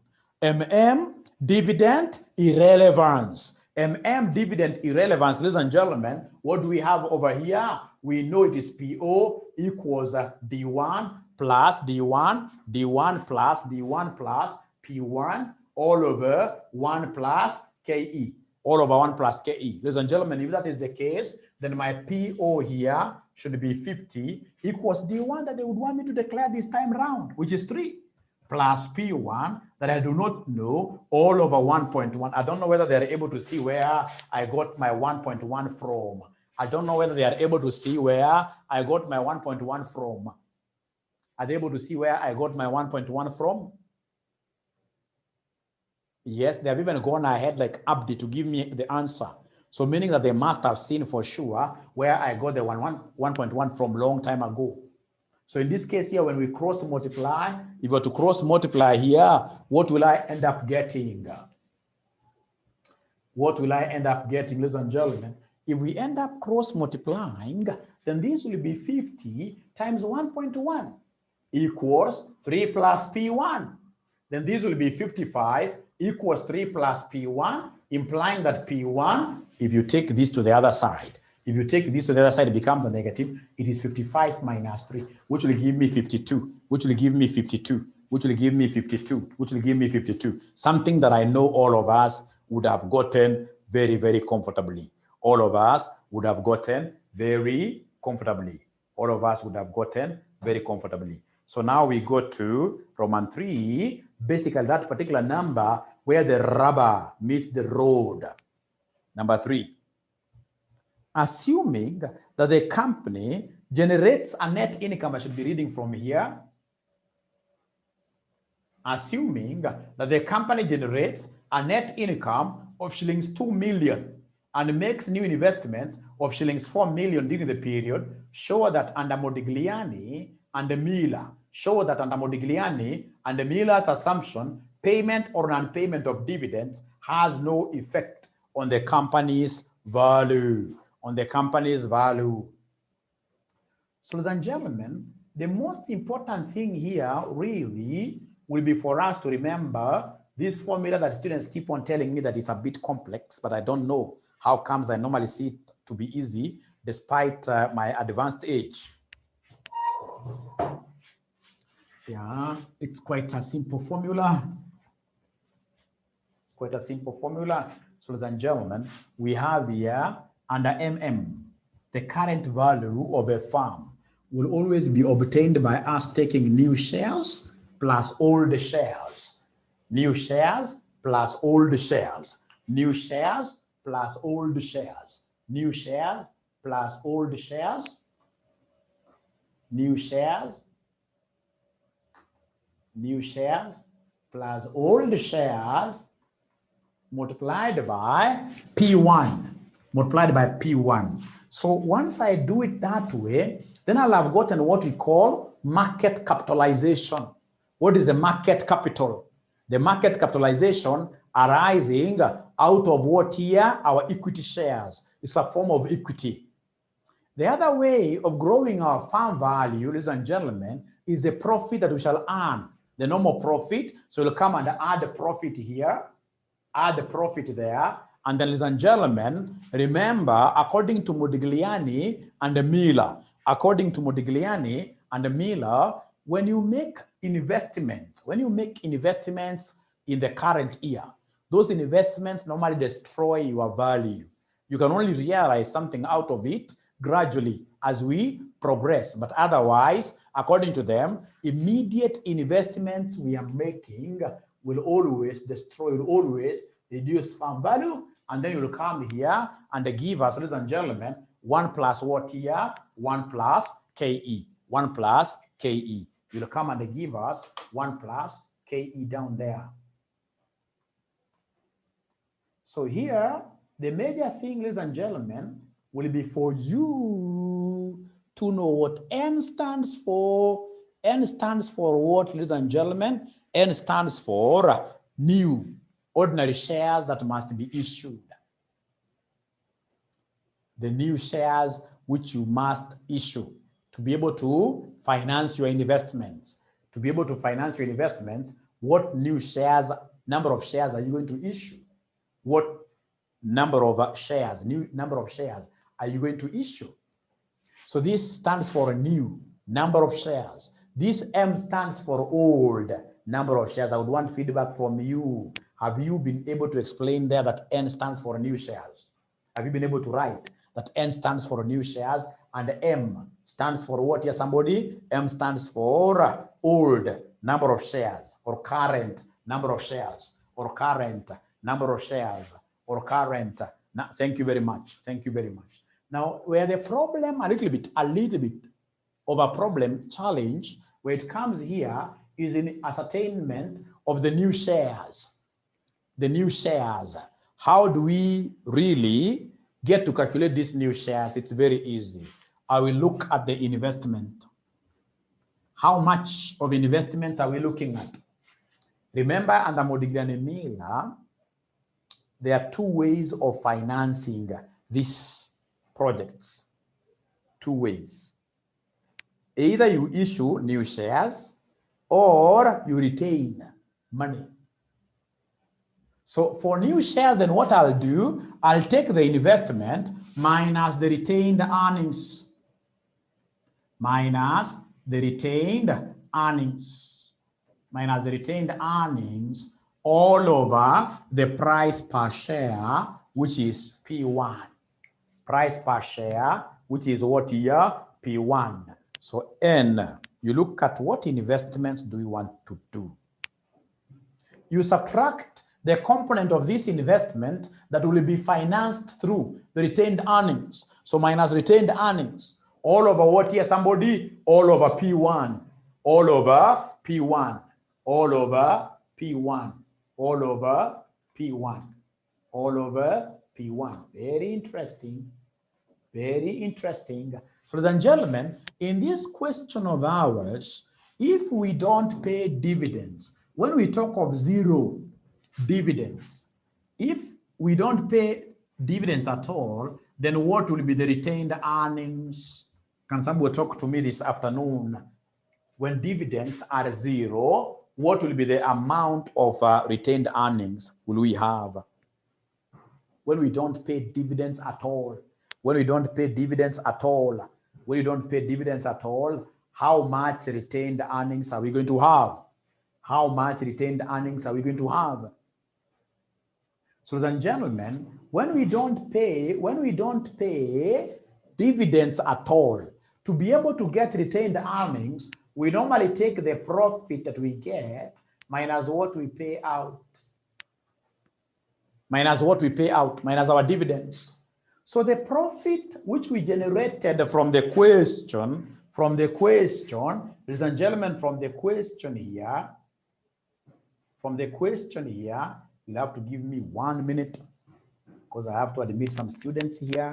dividend irrelevance. Dividend irrelevance, ladies and gentlemen, what do we have over here? We know it is PO equals D1 plus D1, D1 plus D1 plus P1 all over 1 plus KE, all over 1 plus KE. Ladies and gentlemen, if that is the case, then my PO here should be 50 equals D1 that they would want me to declare this time round, which is 3, plus P1 that I do not know, all over 1.1. I don't know whether they are able to see where I got my 1.1 from. I don't know whether they are able to see where I got my 1.1 from. Are they able to see where I got my 1.1 from? Yes, they have even gone ahead like Abdi to give me the answer. So meaning that they must have seen for sure where I got the 1.1 from long time ago. So in this case here, when we cross multiply, if we were to cross multiply here, what will I end up getting? What will I end up getting, ladies and gentlemen? If we end up cross multiplying, then this will be 50 times 1.1 equals 3 plus P1. Then this will be 55 equals 3 plus P1, implying that P1, if you take this to the other side, it becomes a negative. It is 55 minus 3, which will give me 52, which will give me 52, which will give me 52, which will give me 52. Something that I know all of us would have gotten very, very comfortably. All of us would have gotten very comfortably. All of us would have gotten very comfortably. So now we go to Roman 3, basically that particular number where the rubber meets the road. Number 3. Assuming that the company generates a net income, I should be reading from here. Assuming that the company generates a net income of shillings 2 million and makes new investments of shillings 4 million during the period, show that under Modigliani and Miller, Miller's assumption, payment or non-payment of dividends has no effect on the company's value. So, ladies and gentlemen, the most important thing here really will be for us to remember this formula that students keep on telling me that it's a bit complex, but I don't know how comes I normally see it to be easy despite my advanced age. Yeah, it's quite a simple formula. It's quite a simple formula. So, ladies and gentlemen, we have here under MM, the current value of a firm will always be obtained by us taking new shares plus old shares. New shares plus old shares. New shares plus old shares. New shares plus old shares. New shares. New shares plus old shares multiplied by P1. Multiplied by P1. So once I do it that way, then I'll have gotten what we call market capitalization. What is the market capital? The market capitalization arising out of what here? Our equity shares. It's a form of equity. The other way of growing our firm value, ladies and gentlemen, is the profit that we shall earn. The normal profit. So we'll come and add the profit here, add the profit there. And then, ladies and gentlemen, remember, according to Modigliani and Miller, when you make investments in the current year, those investments normally destroy your value. You can only realize something out of it gradually as we progress. But otherwise, according to them, immediate investments we are making will always destroy, will always reduce firm value. And then you will come here and give us, ladies and gentlemen, 1 plus what here? 1 plus KE. 1 plus KE. You will come and give us 1 plus KE down there. So here, the major thing, ladies and gentlemen, will be for you to know what N stands for. N stands for what, ladies and gentlemen? N stands for new ordinary shares that must be issued. The new shares which you must issue to be able to finance your investments. To be able to finance your investments, what new shares, number of shares are you going to issue? What number of shares, new number of shares are you going to issue? So this stands for a new number of shares. This M stands for old number of shares. I would want feedback from you. Have you been able to explain there that N stands for new shares? Have you been able to write that N stands for new shares and M stands for what here, somebody? M stands for old number of shares or current number of shares or current number of shares or current. Thank you very much. Thank you very much. Now, where the problem, a little bit of a problem, challenge, where it comes here is in ascertainment of the new shares. The new shares. How do we really get to calculate these new shares? It's very easy. I will look at the investment. How much of investments are we looking at? Remember, under Modigliani Miller, there are 2 ways of financing these projects. 2 ways. Either you issue new shares or you retain money. So for new shares, then what I'll do, I'll take the investment minus the retained earnings. Minus the retained earnings. Minus the retained earnings all over the price per share, which is P1. Price per share, which is what here? P1. So N, you look at what investments do we want to do. You subtract the component of this investment that will be financed through the retained earnings. So minus retained earnings. All over what here, somebody? All over P1. All over P1. All over P1. All over P1. All over P1. Very interesting. Very interesting. So, ladies and gentlemen, in this question of ours, if we don't pay dividends, when we talk of zero dividends, if we don't pay dividends at all, then what will be the retained earnings? Can somebody talk to me this afternoon? When dividends are zero, what will be the amount of retained earnings will we have? When we don't pay dividends at all, when we don't pay dividends at all, when we don't pay dividends at all, how much retained earnings are we going to have? How much retained earnings are we going to have? So, ladies and gentlemen, when we don't pay dividends at all, to be able to get retained earnings, we normally take the profit that we get minus what we pay out. Minus what we pay out, minus our dividends. So the profit which we generated from the question, ladies and gentlemen, from the question here, you'll have to give me 1 minute because I have to admit some students here.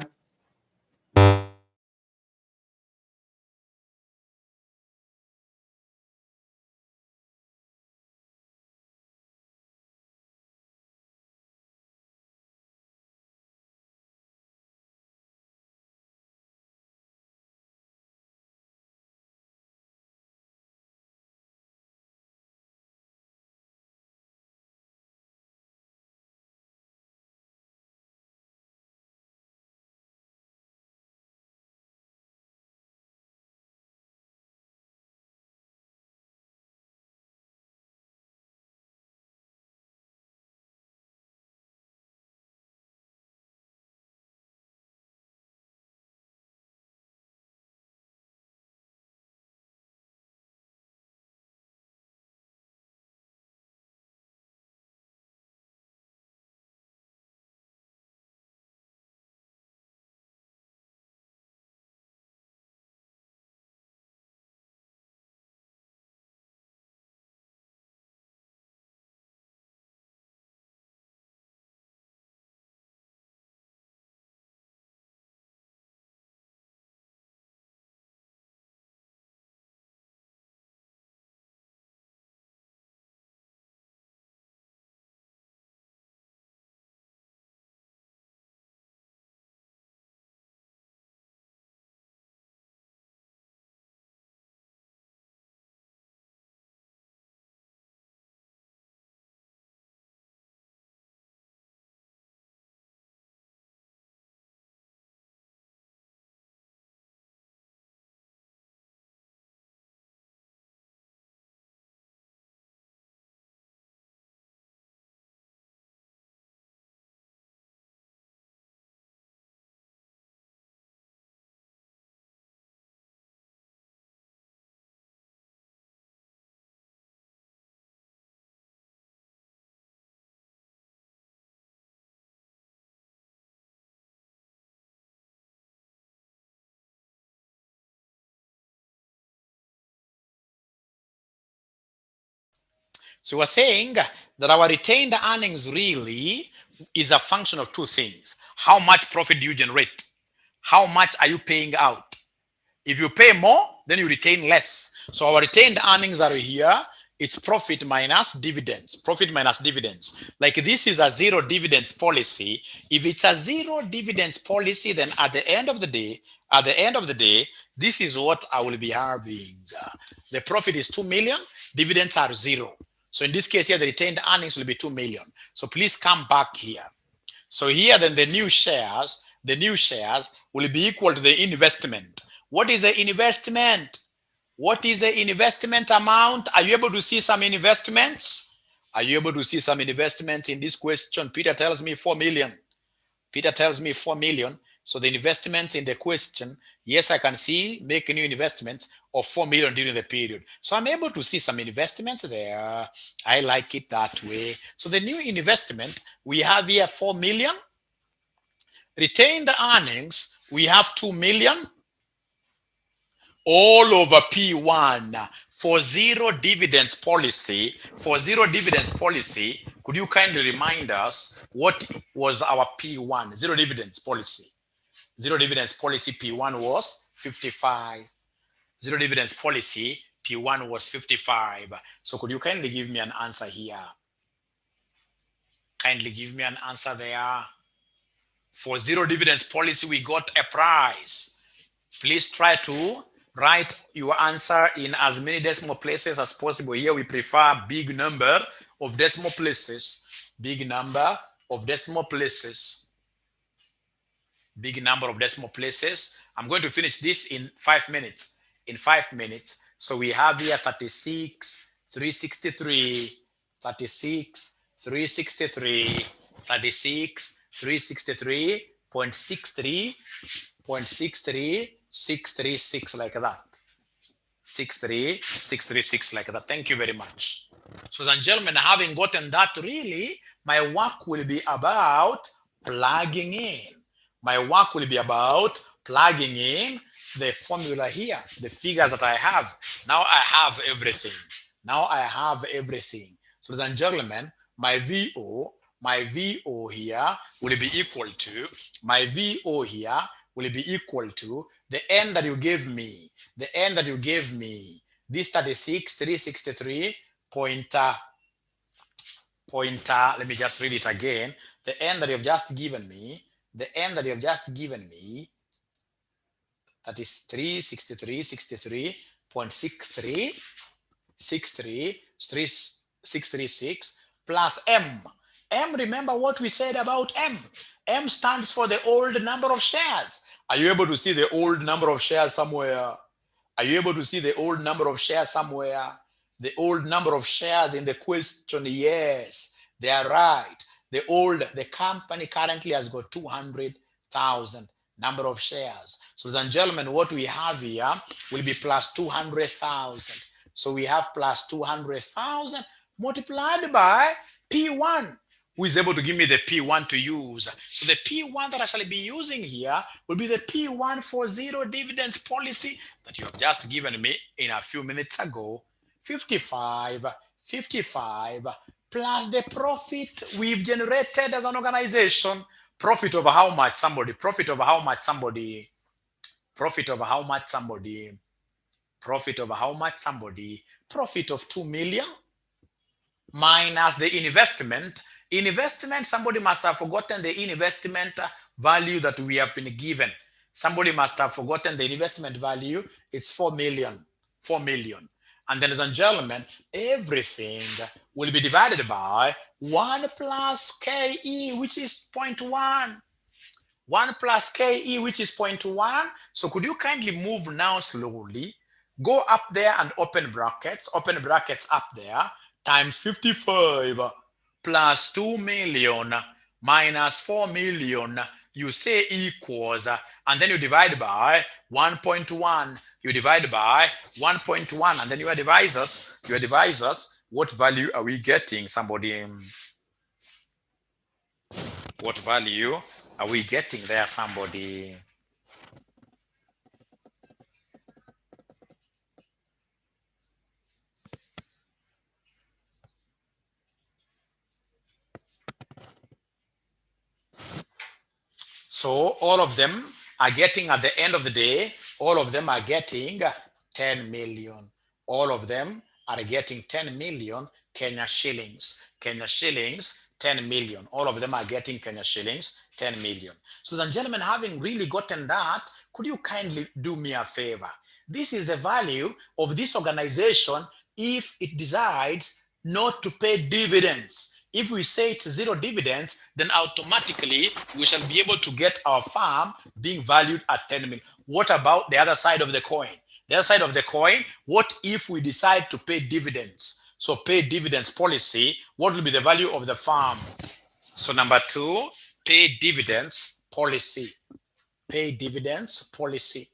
So we're saying that our retained earnings really is a function of two things. How much profit do you generate? How much are you paying out? If you pay more, then you retain less. So our retained earnings are here. It's profit minus dividends. Profit minus dividends. Like this is a zero dividends policy. If it's a zero dividends policy, then at the end of the day, this is what I will be having. The profit is 2 million. Dividends are zero. So in this case here, the retained earnings will be 2 million. So please come back here. So here then the new shares will be equal to the investment. What is the investment? What is the investment amount? Are you able to see some investments? Are you able to see some investments in this question? Peter tells me 4 million. Peter tells me 4 million. So the investments in the question, yes, I can see make new investments of 4 million during the period. So I'm able to see some investments there. I like it that way. So the new investment, we have here 4 million. Retained earnings, we have 2 million all over P1 for zero dividends policy. For zero dividends policy, could you kindly remind us what was our P1? Zero dividends policy. Zero dividends policy P1 was 55. Zero dividends policy P1 was 55. So could you kindly give me an answer here? Kindly give me an answer there. For zero dividends policy, we got a price. Please try to write your answer in as many decimal places as possible. Here we prefer big number of decimal places. Big number of decimal places. Big number of decimal places. I'm going to finish this in 5 minutes. In 5 minutes. So we have here 36, 363, 36, 363, 36, 363.63, 636 like that. 636 like that. Thank you very much. So, ladies and gentlemen, having gotten that, really, my work will be about plugging in. My work will be about plugging in the formula here, the figures that I have. Now I have everything. Now I have everything. So, ladies and gentlemen, my VO here will be equal to, my VO here will be equal to the n that you gave me. The n that you gave me. This 36, 363, let me just read it again. The n that you have just given me, the n that you have just given me, that is 363, 63.63, 636 plus m. M, remember what we said about M. M stands for the old number of shares. Are you able to see the old number of shares somewhere? Are you able to see the old number of shares somewhere? The old number of shares in the question, yes, they are right. The company currently has got 200,000 number of shares. So, ladies and gentlemen, what we have here will be plus 200,000. So we have plus 200,000 multiplied by P1. Who is able to give me the P1 to use? So the P1 that I shall be using here will be the P1 for zero dividends policy that you have just given me in a few minutes ago. 55 plus the profit we've generated as an organization. Profit over how much? Somebody. Profit over how much? Somebody. Profit over how much? Somebody. Profit over how much? Somebody. Profit of 2 million minus the investment. Investment, somebody must have forgotten the investment value that we have been given. Somebody must have forgotten the investment value. It's 4 million. 4 million. And then, ladies and gentlemen, everything will be divided by 1 plus KE, which is 0.1. 1 plus KE, which is 0.1. So could you kindly move now slowly? Go up there and open brackets up there, times 55 plus 2 million minus 4 million, you say equals, and then you divide by 1.1. You divide by 1.1, and then you advise us, what value are we getting? Somebody, what value are we getting there? Somebody. So all of them are getting, at the end of the day, all of them are getting 10 million. All of them are getting 10 million Kenya shillings. Kenya shillings, 10 million. All of them are getting Kenya shillings, 10 million. So, ladies and gentlemen, having really gotten that, could you kindly do me a favor? This is the value of this organization if it decides not to pay dividends. If we say it's zero dividends, then automatically we shall be able to get our farm being valued at 10 million. What about the other side of the coin? The other side of the coin, what if we decide to pay dividends? So pay dividends policy, what will be the value of the farm? So number 2, pay dividends policy. Pay dividends policy.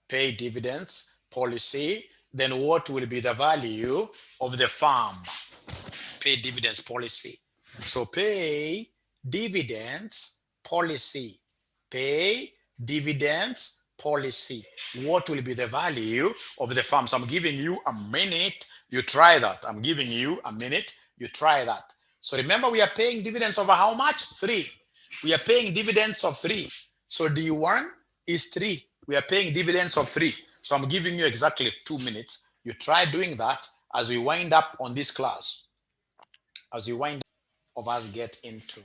Pay dividends policy. Then what will be the value of the farm? Pay dividends policy. So pay dividends policy. Pay dividends policy. What will be the value of the farm? So I'm giving you a minute. You try that. I'm giving you a minute. You try that. So remember, we are paying dividends over how much? 3. We are paying dividends of 3. So D1 is 3. We are paying dividends of 3. So I'm giving you exactly 2 minutes. You try doing that as we wind up on this class. As we wind up of us get into.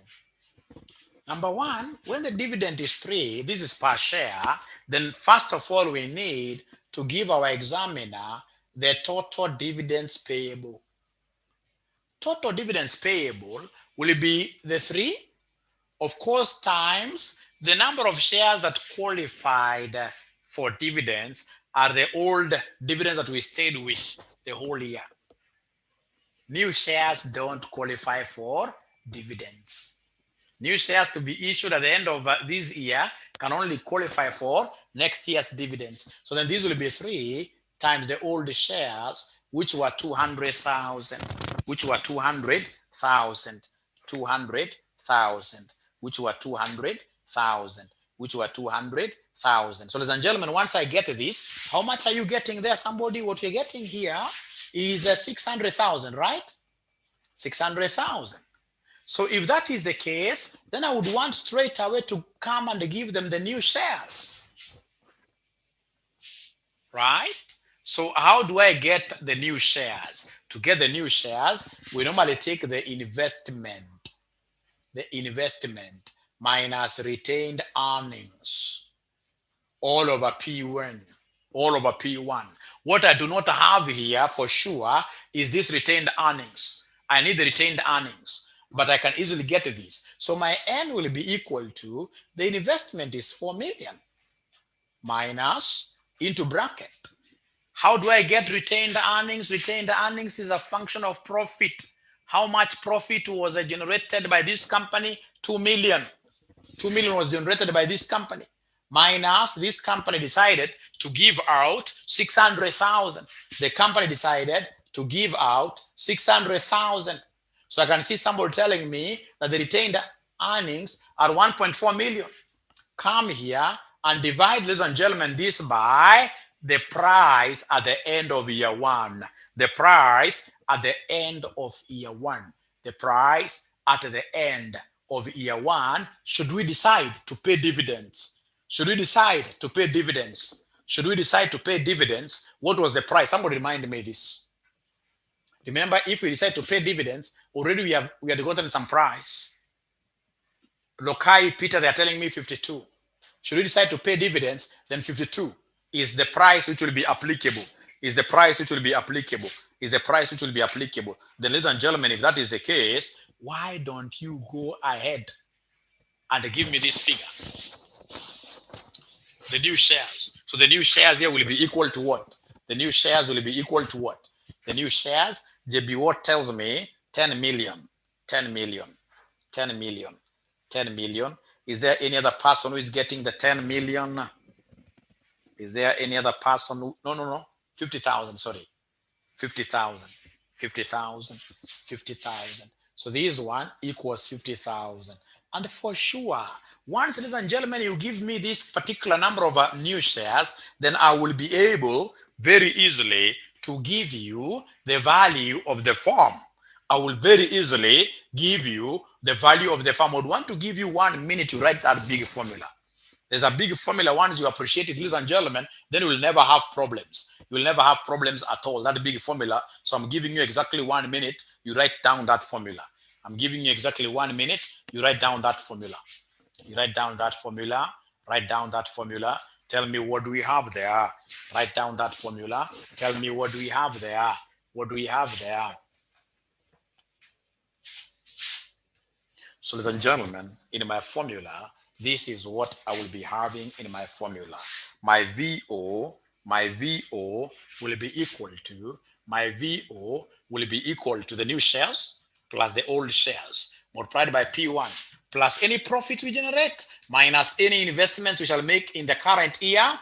Number one, when the dividend is 3, this is per share, then first of all, we need to give our examiner the total dividends payable. Total dividends payable will be the 3, of course, times the number of shares that qualified for dividends are the old dividends that we stayed with the whole year. New shares don't qualify for dividends. New shares to be issued at the end of this year can only qualify for next year's dividends. So then this will be 3 times the old shares, which were 200,000, which were 200,000, 200,000, which were 200,000, which were 200,000. So ladies and gentlemen, once I get this, how much are you getting there? Somebody, what you're getting here is 600,000, right? 600,000. So if that is the case, then I would want straight away to come and give them the new shares, right? So how do I get the new shares? To get the new shares, we normally take the investment minus retained earnings, all over P1, all over P1. What I do not have here for sure is this retained earnings. I need the retained earnings, but I can easily get this. So my N will be equal to the investment is 4 million minus into bracket. How do I get retained earnings? Retained earnings is a function of profit. How much profit was generated by this company? 2 million. 2 million was generated by this company. Minus this company decided to give out 600,000. The company decided to give out 600,000. So I can see somebody telling me that the retained earnings are 1.4 million. Come here and divide, ladies and gentlemen, this by the price at the end of year 1. The price at the end of year 1. The price at the end of year 1. Should we decide to pay dividends? Should we decide to pay dividends? Should we decide to pay dividends? What was the price? Somebody remind me this. Remember, if we decide to pay dividends, already we had gotten some price. Lokai, Peter, they're telling me 52. Should we decide to pay dividends, then 52 is the price which will be applicable. Is the price which will be applicable. Is the price which will be applicable. Then, ladies and gentlemen, if that is the case, why don't you go ahead and give me this figure? The new shares. So the new shares here will be equal to what? The new shares will be equal to what? The new shares, JB Watt tells me 10 million, 10 million, 10 million, 10 million. Is there any other person who is getting the 10 million? Is there any other person who, no, 50,000, sorry. 50,000, 50,000, 50,000. So this one equals 50,000. And for sure, once, ladies and gentlemen, you give me this particular number of new shares, then I will be able very easily to give you the value of the firm. I will very easily give you the value of the firm. I would want to give you 1 minute to write that big formula. There's a big formula. Once you appreciate it, ladies and gentlemen, then you will never have problems. You will never have problems at all. That big formula. So I'm giving you exactly 1 minute. You write down that formula. I'm giving you exactly 1 minute. You write down that formula. You write down that formula. Write down that formula. Tell me what do we have there. Write down that formula. Tell me what do we have there. What do we have there? So, ladies and gentlemen, in my formula, this is what I will be having in my formula. My VO will be equal to, the new shares plus the old shares multiplied by P1 plus any profit we generate minus any investments we shall make in the current year,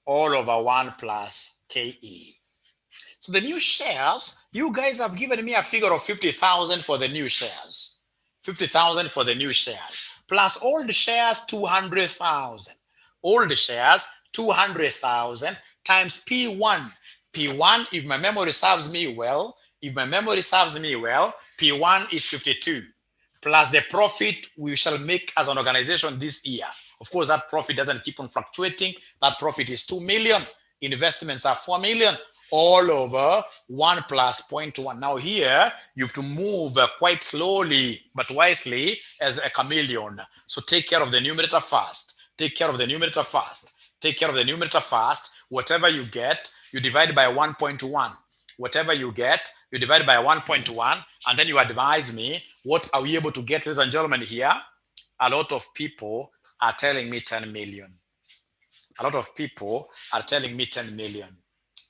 all over 1 plus KE. So the new shares, you guys have given me a figure of 50,000 for the new shares. 50,000 for the new shares. Plus old shares, 200,000. Old shares, 200,000 times P1. P1, if my memory serves me well, P1 is 52. Plus the profit we shall make as an organization this year. Of course, that profit doesn't keep on fluctuating. That profit is 2 million. Investments are 4 million. all over 1 plus 0.1. Now here, you have to move quite slowly, but wisely as a chameleon. So take care of the numerator first. Take care of the numerator first. Take care of the numerator first. Whatever you get, you divide by 1.1. Whatever you get, you divide by 1.1, and then you advise me, what are we able to get, ladies and gentlemen, here? A lot of people are telling me 10 million. A lot of people are telling me 10 million.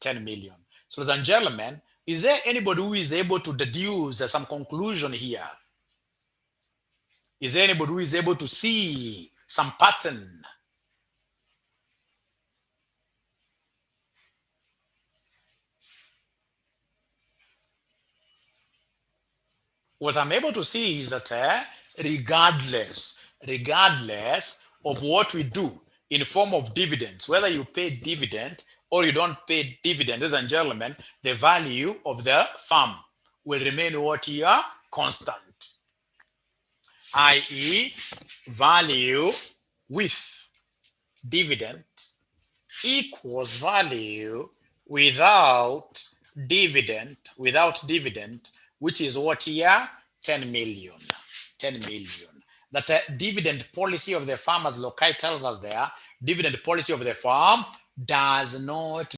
10 million. So, ladies and gentlemen, is there anybody who is able to deduce some conclusion here? Is there anybody who is able to see some pattern? What I'm able to see is that regardless of what we do in form of dividends, whether you pay dividend or you don't pay dividend, ladies and gentlemen, the value of the firm will remain what here? Constant. I.e., value with dividend equals value without dividend, which is what here? 10 million. 10 million. That the dividend policy of the farm, as Lokai tells us there, dividend policy of the farm does not